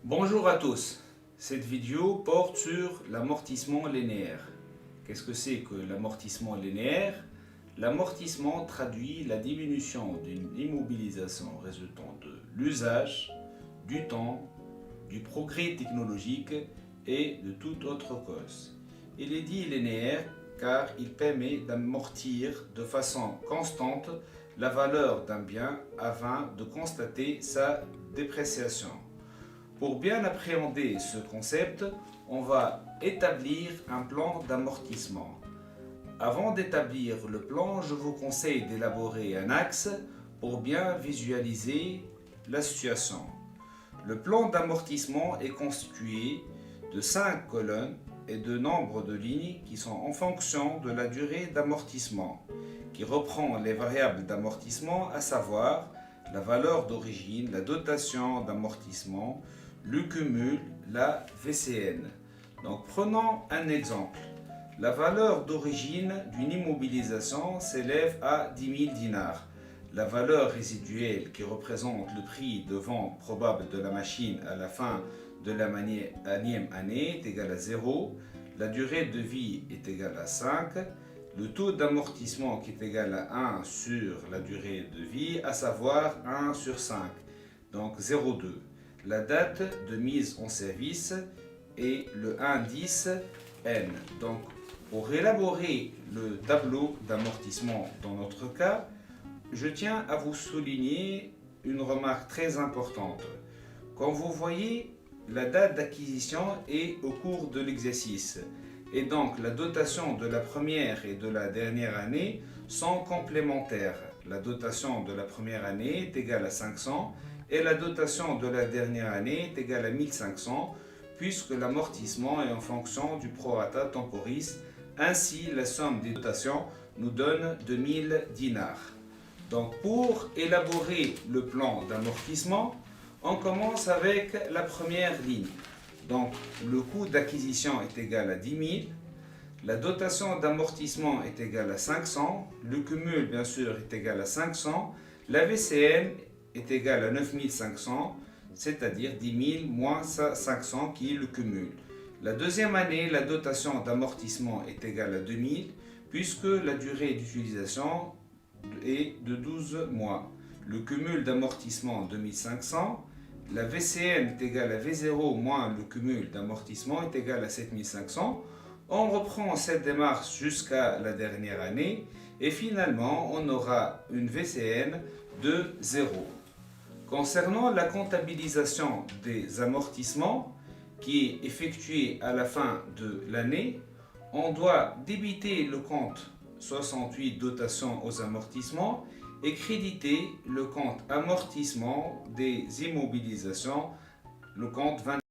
Bonjour à tous, cette vidéo porte sur l'amortissement linéaire. Qu'est-ce que c'est que l'amortissement linéaire? L'amortissement traduit la diminution d'une immobilisation résultant de l'usage, du temps, du progrès technologique et de toute autre cause. Il est dit linéaire car il permet d'amortir de façon constante la valeur d'un bien afin de constater sa dépréciation. Pour bien appréhender ce concept, on va établir un plan d'amortissement. Avant d'établir le plan, je vous conseille d'élaborer un axe pour bien visualiser la situation. Le plan d'amortissement est constitué de 5 colonnes et de nombre de lignes qui sont en fonction de la durée d'amortissement, qui reprend les variables d'amortissement, à savoir la valeur d'origine, la dotation d'amortissement, le cumul, la VCN. Donc prenons un exemple. La valeur d'origine d'une immobilisation s'élève à 10 000 dinars. La valeur résiduelle qui représente le prix de vente probable de la machine à la fin de la énième année est égale à 0. La durée de vie est égale à 5. Le taux d'amortissement qui est égal à 1 sur la durée de vie, à savoir 1 sur 5, donc 0,2. La date de mise en service est le indice N. Donc, pour élaborer le tableau d'amortissement dans notre cas, je tiens à vous souligner une remarque très importante. Quand vous voyez, la date d'acquisition est au cours de l'exercice. Et donc, la dotation de la première et de la dernière année sont complémentaires. La dotation de la première année est égale à 500 et la dotation de la dernière année est égale à 1500 puisque l'amortissement est en fonction du prorata temporis. Ainsi, la somme des dotations nous donne 2000 dinars. Donc, pour élaborer le plan d'amortissement, on commence avec la première ligne. Donc, le coût d'acquisition est égal à 10 000, la dotation d'amortissement est égale à 500, le cumul, bien sûr, est égal à 500, la VCN est égale à 9500, c'est-à-dire 10 000 moins 500 qui est le cumul. La deuxième année, la dotation d'amortissement est égale à 2000, puisque la durée d'utilisation est de 12 mois. Le cumul d'amortissement 2500. La VCN est égale à V0 moins le cumul d'amortissement est égal à 7500. On reprend cette démarche jusqu'à la dernière année et finalement on aura une VCN de 0. Concernant la comptabilisation des amortissements qui est effectuée à la fin de l'année, on doit débiter le compte 68 dotation aux amortissements et créditer le compte amortissement des immobilisations, le compte 20.